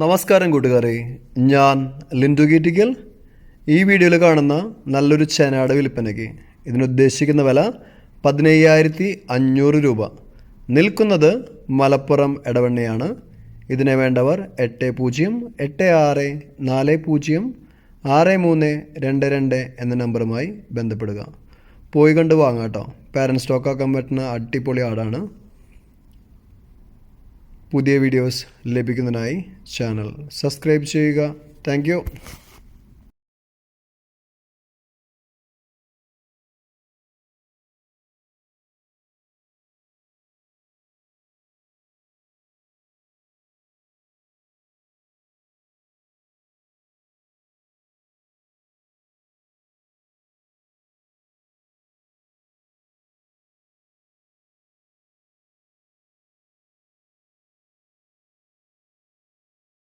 നമസ്കാരം കൂട്ടുകാരെ, ഞാൻ ലിൻഡു ഗീറ്റിക്കൽ. ഈ വീഡിയോയിൽ കാണുന്ന നല്ലൊരു ചെനാട് വിൽപ്പനയ്ക്ക്. ഇതിനുദ്ദേശിക്കുന്ന വില 15,500 രൂപ. നിൽക്കുന്നത് മലപ്പുറം എടവണ്ണയാണ്. ഇതിനെ വേണ്ടവർ 8040406322 എന്ന നമ്പറുമായി ബന്ധപ്പെടുക. പോയി കണ്ട് വാങ്ങാം കേട്ടോ. പാരൻറ്റ് സ്റ്റോക്കാക്കാൻ പറ്റുന്ന അടിപൊളി ആടാണ്. പുതിയ വീഡിയോസ് ലഭിക്കുന്നതിനായി ചാനൽ സബ്സ്ക്രൈബ് ചെയ്യുക. Thank you.